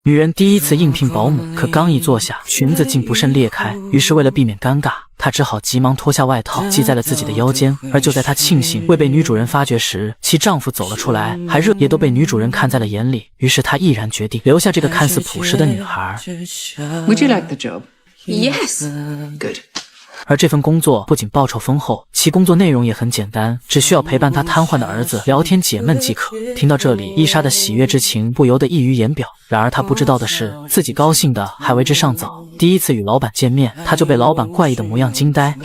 女人第一次应聘保姆，可刚一坐下，裙子竟不慎裂开。于是为了避免尴尬，她只好急忙脱下外套系在了自己的腰间。而就在她庆幸未被女主人发觉时，其丈夫走了出来，还热也都被女主人看在了眼里。于是她毅然决定留下这个看似朴实的女孩。Would you like the job? Yes. Good. 而这份工作不仅报酬丰厚，其工作内容也很简单，只需要陪伴他瘫痪的儿子聊天解闷即可。听到这里，伊莎的喜悦之情不由得溢于言表。然而她不知道的是，自己高兴的还为之尚早。第一次与老板见面，她就被老板怪异的模样惊呆。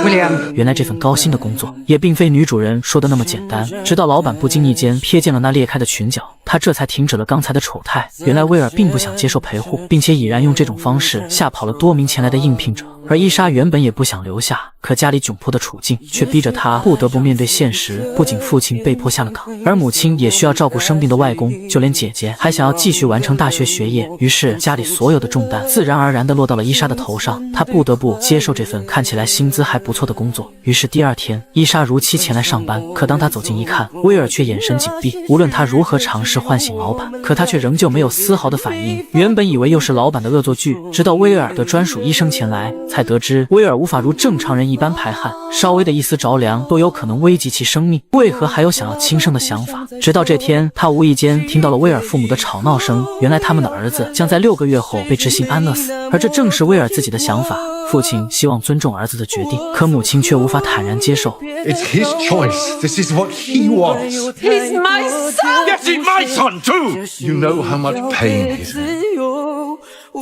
William， 原来这份高薪的工作也并非女主人说的那么简单。直到老板不经意间瞥见了那裂开的裙角，他这才停止了刚才的丑态。原来威尔并不想接受陪护，并且已然用这种方式吓跑了多名前来的应聘者。而伊莎原本也不想留下，可家里窘迫的处境却逼着她不得不面对现实。不仅父亲被迫下了岗，而母亲也需要照顾生病的外公，就连姐姐还想要继续完成大学学业。于是家里所有的重担自然而然地落到了伊莎的头上，她不得不接受这份看起来薪资还不错的工作。于是第二天，伊莎如期前来上班，可当她走近一看，威尔却眼神紧闭。无论他如何尝试唤醒老板，可他却仍旧没有丝毫的反应。原本以为又是老板的恶作剧，直到威尔的专属医生前来，才得知威尔无法如正常人一般排汗，稍微的一丝着凉都有可能危及其生命，为何还有想要轻生的想法？直到这天，他无意间听到了威尔父母的吵闹声，原来他们的儿子将在6个月后被执行安乐死，而这正是威尔自己的想法。父亲希望尊重儿子的决定，可母亲却无法坦然接受。 It's his choice. This is what he wants. He's my son! Yes, he's my son too! You know how much pain he's in.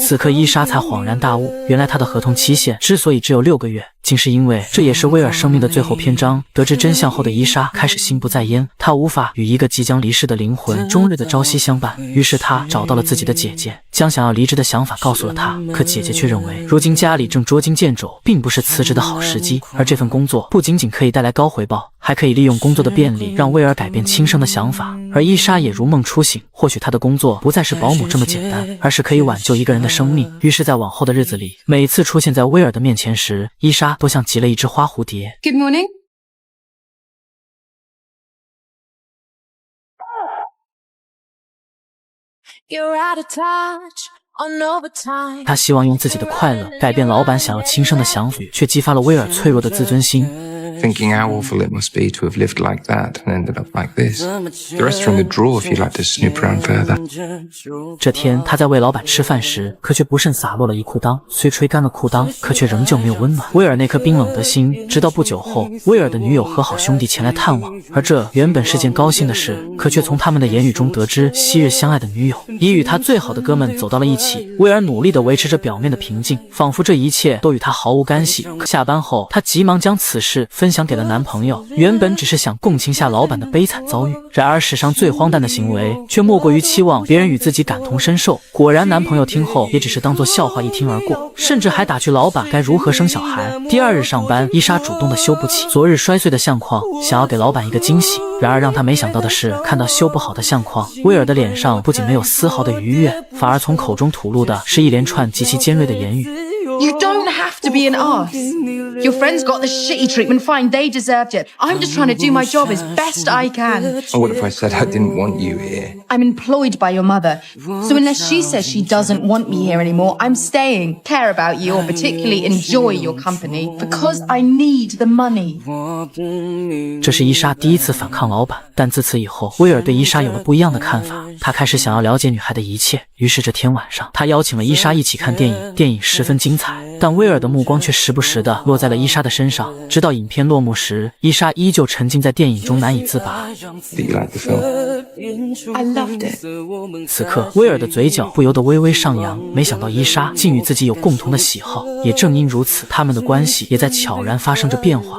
此刻伊莎才恍然大悟，原来她的合同期限之所以只有6个月，竟是因为这也是威尔生命的最后篇章。得知真相后的伊莎开始心不在焉，她无法与一个即将离世的灵魂终日的朝夕相伴。于是她找到了自己的姐姐，将想要离职的想法告诉了她。可姐姐却认为，如今家里正捉襟见肘，并不是辞职的好时机。而这份工作不仅仅可以带来高回报，还可以利用工作的便利让威尔改变轻生的想法。而伊莎也如梦初醒，或许她的工作不再是保姆这么简单，而是可以挽救一个人的生命。于是在往后的日子里，每次出现在威尔的面前时，伊莎都像极了一只花蝴蝶。 Good morning. 她希望用自己的快乐改变老板想要轻生的想法，却激发了威尔脆弱的自尊心。 Thinking how awful it must be to have lived like that and ended up like this. The rest are in the drawer if you'd like to snoop around further. 这天，他在喂老板吃饭时，可却不慎洒落了一裤裆。虽吹干了裤裆，可却仍旧没有温暖威尔那颗冰冷的心。直到不久后，威尔的女友和好兄弟前来探望，而这原本是件高兴的事，可却从他们的言语中得知，昔日相爱的女友已与他最好的哥们走到了一起。威尔努力地维持着表面的平静，仿佛这一切都与他毫无干系。可下班后，他急忙将此事分享给了男朋友，原本只是想共情下老板的悲惨遭遇，然而史上最荒诞的行为，却莫过于期望别人与自己感同身受。果然，男朋友听后也只是当作笑话一听而过，甚至还打趣老板该如何生小孩。第二日上班，伊莎主动的修补起昨日摔碎的相框，想要给老板一个惊喜。然而让她没想到的是，看到修不好的相框，威尔的脸上不仅没有丝毫的愉悦，反而从口中吐露的是一连串极其尖锐的言语。 You don't have to be an arse. Your friends got the shitty treatment, fine, they deserved it. I'm just trying to do my job as best I can. Or what if I said I didn't want you here? I'm employed by your mother, so unless she says she doesn't want me here anymore, I'm staying, care about you, or particularly enjoy your company, because I need the money. 这是伊莎第一次反抗老板，但自此以后，威尔对伊莎有了不一样的看法。他开始想要了解女孩的一切，于是这天晚上，他邀请了伊莎一起看电影。电影十分精彩，但威尔的目光却时不时地落在了伊莎的身上。直到影片落幕时，伊莎依旧沉浸在电影中难以自拔。Did you like the film? I loved it. 此刻，威尔的嘴角不由得微微上扬。没想到伊莎竟与自己有共同的喜好，也正因如此，他们的关系也在悄然发生着变化。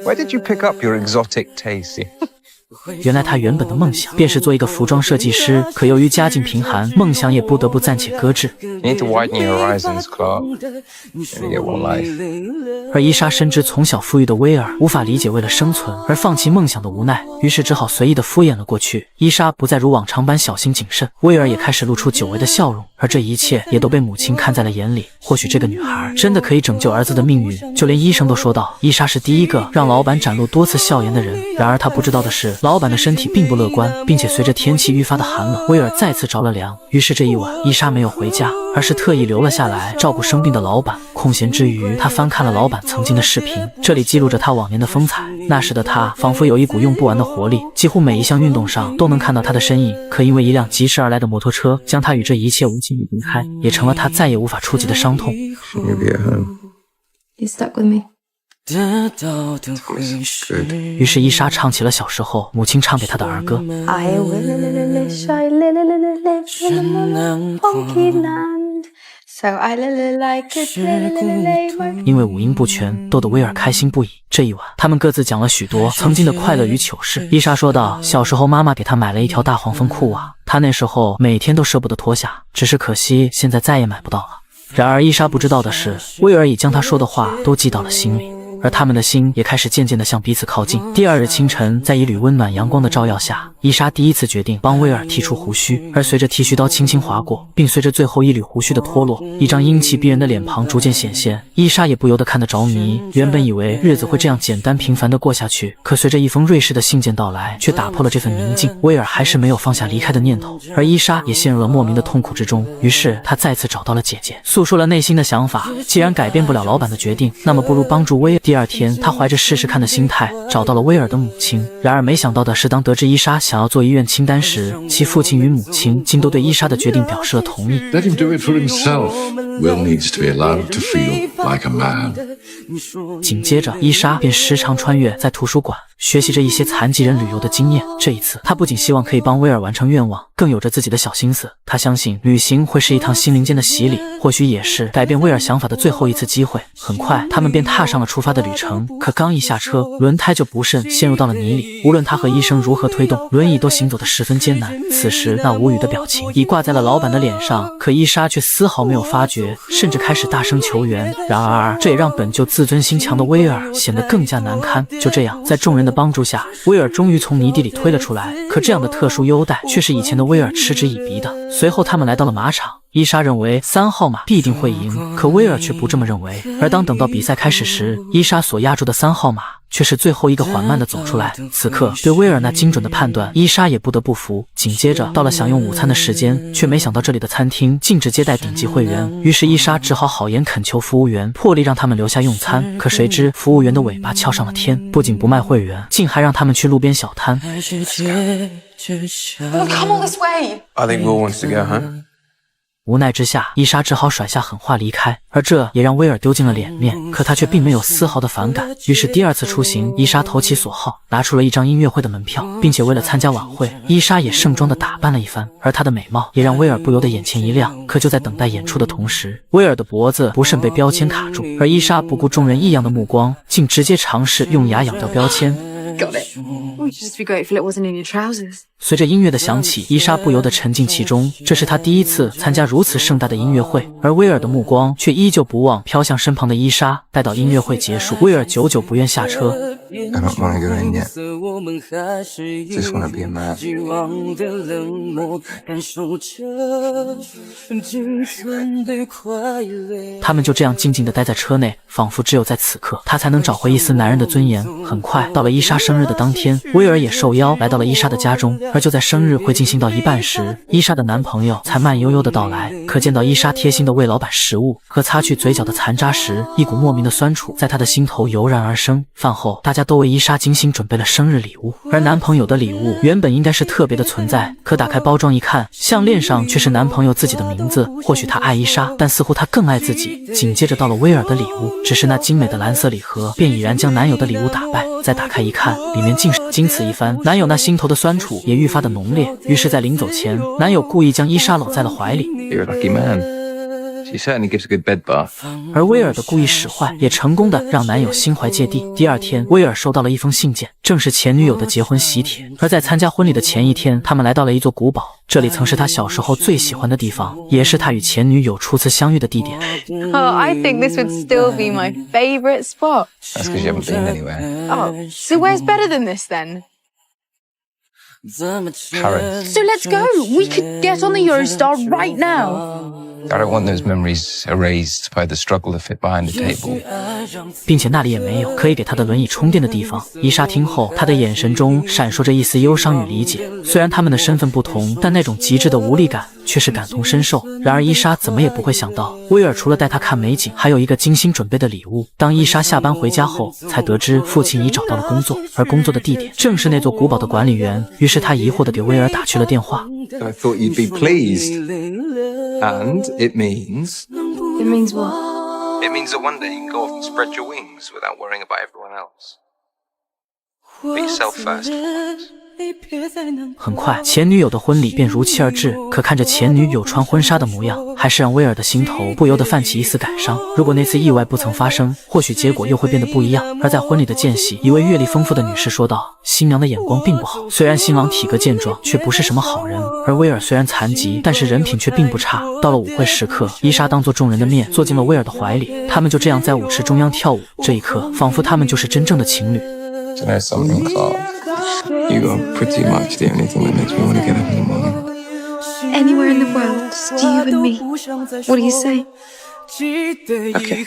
Where did you pick up your exotic taste? 原来他原本的梦想便是做一个服装设计师，可由于家境贫寒，梦想也不得不暂且搁置。 You need to widen your horizons, Clark. You only get one life. 而伊莎深知从小富裕的威尔无法理解为了生存而放弃梦想的无奈，于是只好随意地敷衍了过去。伊莎不再如往常般小心谨慎，威尔也开始露出久违的笑容，而这一切也都被母亲看在了眼里。或许这个女孩真的可以拯救儿子的命运，就连医生都说道，伊莎是第一个让老板展露多次笑颜的人。然而他不知道的是，老板的身体并不乐观，并且随着天气愈发的寒冷，威尔再次着了凉。于是这一晚，伊莎没有回家，而是特意留了下来照顾生病的老板。空闲之余，他翻看了老板曾经的视频，这里记录着他往年的风采。那时的他仿佛有一股用不完的活力，几乎每一项运动上都能看到他的身影。可因为一辆疾驶而来的摩托车将他与这一切无情地分开，也成了他再也无法触及的伤痛。You'll be at home. You're stuck with me. 于是伊莎唱起了小时候母亲唱给她的儿歌。I will live in a funky land. So I like it. 因为五音不全，逗得威尔开心不已。这一晚，他们各自讲了许多曾经的快乐与糗事。伊莎说道，小时候妈妈给她买了一条大黄蜂裤袜，她那时候每天都舍不得脱下，只是可惜现在再也买不到了。然而伊莎不知道的是，威尔已将她说的话都记到了心里，而他们的心也开始渐渐地向彼此靠近。第二日清晨，在一缕温暖阳光的照耀下，伊莎第一次决定帮威尔剃除胡须，而随着剃须刀轻轻划过，并随着最后一缕胡须的脱落，一张英气逼人的脸庞逐渐显现。伊莎也不由得看得着迷。原本以为日子会这样简单平凡地过下去，可随着一封瑞士的信件到来，却打破了这份宁静。威尔还是没有放下离开的念头，而伊莎也陷入了莫名的痛苦之中。于是她再次找到了姐姐，诉说了内心的想法。既然改变不了老板的决定，那么不如帮助威尔。第二天，他怀着试试看的心态找到了威尔的母亲。然而没想到的是，当得知伊莎想要做医院清单时，其父亲与母亲竟都对伊莎的决定表示了同意。 Let him do it for himself. Will needs to be allowed to feel like a man. 紧接着，伊莎便时常穿越在图书馆，学习着一些残疾人旅游的经验。这一次，她不仅希望可以帮威尔完成愿望，更有着自己的小心思。她相信旅行会是一趟心灵间的洗礼，或许也是改变威尔想法的最后一次机会。很快，他们便踏上了出发的旅程。可刚一下车，轮胎就不慎陷入到了泥里。无论他和医生如何推动，轮椅都行走得十分艰难。此时，那无语的表情已挂在了老板的脸上，可伊莎却丝毫没有发觉，甚至开始大声求援。然而，这也让本就自尊心强的威尔显得更加难堪。就这样，在众人的帮助下，威尔终于从泥地里推了出来。可这样的特殊优待却是以前的威尔嗤之以鼻的。随后，他们来到了马场。伊莎认为3号马必定会赢，可威尔却不这么认为。而当等到比赛开始时，伊莎所压住的3号马却是最后一个缓慢地走出来。此刻，对威尔那精准的判断，伊莎也不得不服。紧接着到了享用午餐的时间，却没想到这里的餐厅禁止接待顶级会员，于是伊莎只好好言恳求服务员，破例让他们留下用餐。可谁知服务员的尾巴翘上了天，不仅不卖会员，竟还让他们去路边小摊。Oh, come all this way. I think Will wants to go home. 无奈之下，伊莎只好甩下狠话离开，而这也让威尔丢尽了脸面。可他却并没有丝毫的反感。于是第二次出行，伊莎投其所好，拿出了一张音乐会的门票，并且为了参加晚会，伊莎也盛装的打扮了一番。而她的美貌也让威尔不由得眼前一亮。可就在等待演出的同时，威尔的脖子不慎被标签卡住，而伊莎不顾众人异样的目光，竟直接尝试用牙咬掉标签。Got it. We'd just be grateful it wasn't in your trousers. 随着音乐的响起，伊莎不由得沉浸其中。这是她第一次参加如此盛大的音乐会，而威尔的目光却依旧不忘飘向身旁的伊莎。待到音乐会结束，威尔久久不愿下车。I don't want to go in yet. Just want to be a man. 他们就这样静静地待在车内，仿佛只有在此刻，他才能找回一丝男人的尊严。很快到了伊莎生日的当天，威尔也受邀来到了伊莎的家中。而就在生日会进行到一半时，伊莎的男朋友才慢悠悠地到来。可见到伊莎贴心地为老板食物和擦去嘴角的残渣时，一股莫名的酸楚在他的心头油然而生。饭后，大家都为伊莎精心准备了生日礼物，而男朋友的礼物原本应该是特别的存在，可打开包装一看，项链上却是男朋友自己的名字。或许他爱伊莎，但似乎他更爱自己。紧接着到了威尔的礼物，只是那精美的蓝色礼盒便已然将男友的礼物打败。再打开一看，里面竟是……经此一番，男友那心头的酸楚也愈发的浓烈。于是在临走前，男友故意将伊莎搂在了怀里。 You're a lucky man. She certainly gives a good bed bath. 而威尔的故意使坏也成功的让男友心怀芥蒂。第二天，威尔收到了一封信件，正是前女友的结婚喜帖。而在参加婚礼的前一天，他们来到了一座古堡，这里曾是他小时候最喜欢的地方，也是他与前女友初次相遇的地点。 Oh, I think this would still be my favorite spot. That's because you haven't been anywhere. Oh, so where's better than this then? Paris. So let's go. We could get on the Eurostar right now. I don't want those memories erased by the struggle to fit behind the table. 并且那里也没有可以给他的轮椅充电的地方。伊莎听后，她的眼神中闪烁着一丝忧伤与理解。虽然他们的身份不同，但那种极致的无力感却是感同身受。然而伊莎怎么也不会想到，威尔除了带她看美景，还有一个精心准备的礼物。当伊莎下班回家后，才得知父亲已找到了工作，而工作的地点正是那座古堡的管理员。于是他疑惑地给威尔打去了电话。I thought you'd be pleased. And it means... It means what? It means that one day you can go off and spread your wings without worrying about everyone else. Be yourself first. 很快，前女友的婚礼便如期而至。可看着前女友穿婚纱的模样，还是让威尔的心头不由得泛起一丝感伤。如果那次意外不曾发生，或许结果又会变得不一样。而在婚礼的间隙，一位阅历丰富的女士说道：“新娘的眼光并不好，虽然新郎体格健壮，却不是什么好人。而威尔虽然残疾，但是人品却并不差。”到了舞会时刻，伊莎当作众人的面坐进了威尔的怀里，他们就这样在舞池中央跳舞。这一刻，仿佛他们就是真正的情侣。Do you know something, Clark? You are pretty much the only thing that makes me want to get up in the morning. Anywhere in the world, just you and me. What do you say? Okay.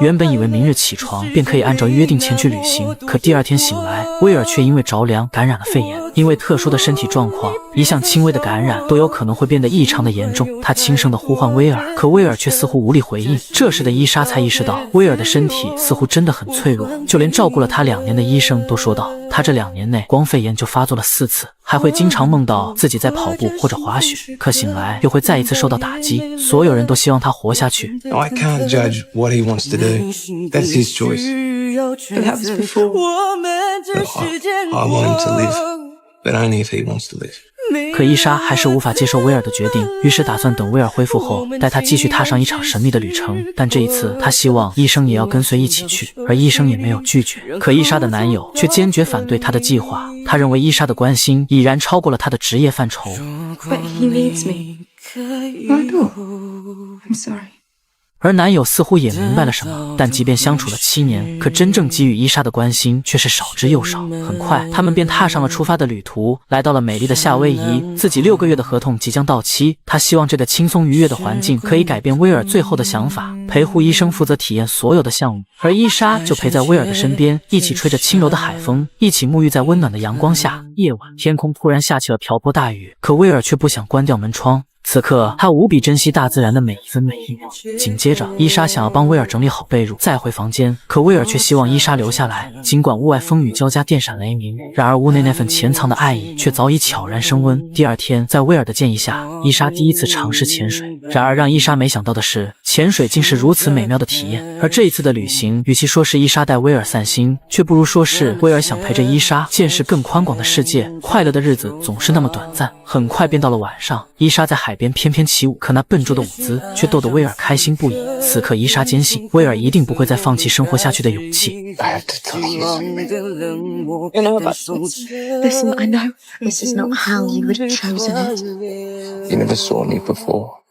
原本以为明日起床便可以按照约定前去旅行，可第二天醒来，威尔却因为着凉感染了肺炎。因为特殊的身体状况，一项轻微的感染都有可能会变得异常的严重。他轻声地呼唤威尔，可威尔却似乎无力回应。这时的伊莎才意识到，威尔的身体似乎真的很脆弱，就连照顾了他2年的医生都说道，他这2年内光肺炎就发作了4次，还会经常梦到自己在跑步或者滑雪，可醒来又会再一次受到打击。所有人都希望他活下去。I can't judge what he wants to do. That's his choice. But that was before. I want him to live, but only if he wants to live. 可伊莎还是无法接受威尔的决定，于是打算等威尔恢复后，带他继续踏上一场神秘的旅程。但这一次，他希望医生也要跟随一起去，而医生也没有拒绝。可伊莎的男友却坚决反对他的计划，他认为伊莎的关心已然超过了他的职业范畴。But he needs me. I know. I'm sorry. 而男友似乎也明白了什么，但即便相处了7年，可真正给予伊莎的关心却是少之又少。很快，他们便踏上了出发的旅途，来到了美丽的夏威夷。自己6个月的合同即将到期，他希望这个轻松愉悦的环境可以改变威尔最后的想法。陪护医生负责体验所有的项目，而伊莎就陪在威尔的身边，一起吹着轻柔的海风，一起沐浴在温暖的阳光下。夜晚，天空突然下起了瓢泼大雨，可威尔却不想关掉门窗。此刻，他无比珍惜大自然的每一分每一秒。紧接着，伊莎想要帮威尔整理好被褥，再回房间，可威尔却希望伊莎留下来。尽管屋外风雨交加，电闪雷鸣，然而屋内那份潜藏的爱意却早已悄然升温。第二天，在威尔的建议下，伊莎第一次尝试潜水。然而让伊莎没想到的是，潜水竟是如此美妙的体验。而这一次的旅行，与其说是伊莎带威尔散心，却不如说是威尔想陪着伊莎见识更宽广的世界。快乐的日子总是那么短暂。很快便到了晚上，伊莎在海边翩翩起舞，可那笨拙的舞姿却逗得威尔开心不已。此刻伊莎坚信，威尔一定不会再放弃生活下去的勇气。I have to tell you something. You know about this. Listen, I know this is not how you would have chosen it. You never saw me before.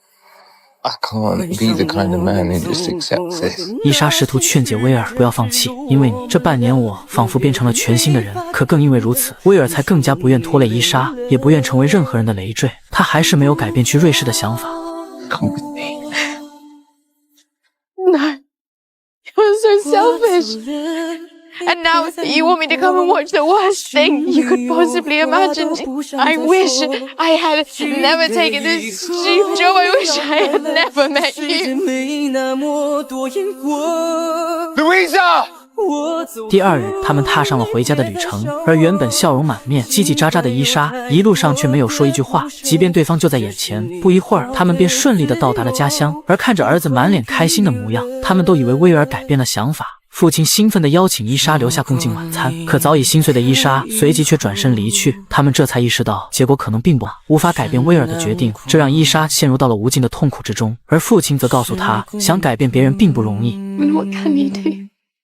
I can't be the kind of man who just accepts this. 伊莎试图劝解威尔不要放弃，因为你这半年我仿佛变成了全新的人。可更因为如此，威尔才更加不愿拖累伊莎，也不愿成为任何人的累赘。他还是没有改变去瑞士的想法。Come with me. No. You're so selfish. And now you want me to come and watch the worst thing you could possibly imagine. I wish I had never taken this stupid job. I wish I had never met you. Louisa! 第2日，他们踏上了回家的旅程，而原本笑容满面、叽叽喳喳的伊莎，一路上却没有说一句话，即便对方就在眼前。不一会儿，他们便顺利地到达了家乡，而看着儿子满脸开心的模样，他们都以为威尔改变了想法。父亲兴奋地邀请伊莎留下共进晚餐，可早已心碎的伊莎随即却转身离去。他们这才意识到，结果可能并不好，无法改变威尔的决定，这让伊莎陷入到了无尽的痛苦之中。而父亲则告诉她，想改变别人并不容易。And what can you do?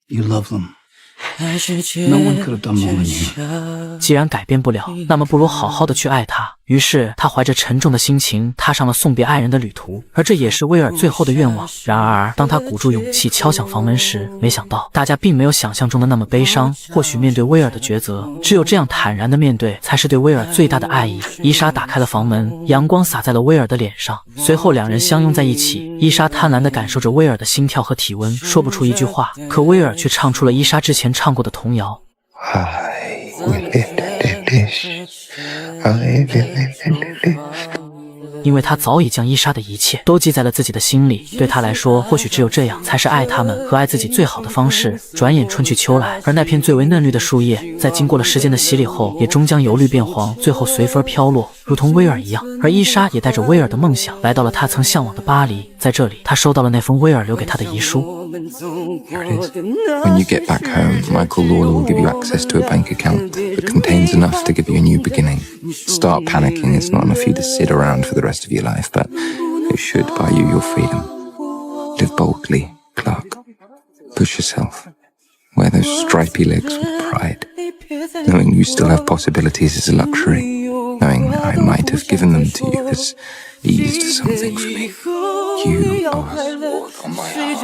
You love them. No one could have done more than you. 既然改变不了，那么不如好好的去爱他。于是他怀着沉重的心情踏上了送别爱人的旅途，而这也是威尔最后的愿望。然而当他鼓足勇气敲响房门时，没想到大家并没有想象中的那么悲伤。或许面对威尔的抉择，只有这样坦然的面对，才是对威尔最大的爱意。伊莎打开了房门，阳光洒在了威尔的脸上，随后两人相拥在一起。伊莎贪婪地感受着威尔的心跳和体温，说不出一句话，可威尔却唱出了伊莎之前唱过的童谣。因为他早已将伊莎的一切都记在了自己的心里，对他来说，或许只有这样才是爱他们和爱自己最好的方式。转眼春去秋来，而那片最为嫩绿的树叶，在经过了时间的洗礼后，也终将由绿变黄，最后随风飘落，如同威尔一样。而伊莎也带着威尔的梦想，来到了他曾向往的巴黎。在这里，他收到了那封威尔留给他的遗书。Here it is. When you get back home, Michael Lawler will give you access to a bank account that contains enough to give you a new beginning. Start panicking. It's not enough for you to sit around for the rest of your life, but it should buy you your freedom. Live boldly, Clark. Push yourself. Wear those stripy legs with pride. Knowing you still have possibilities is a luxury. Knowing I might have given them to you has eased something for me. You are sword on my heart.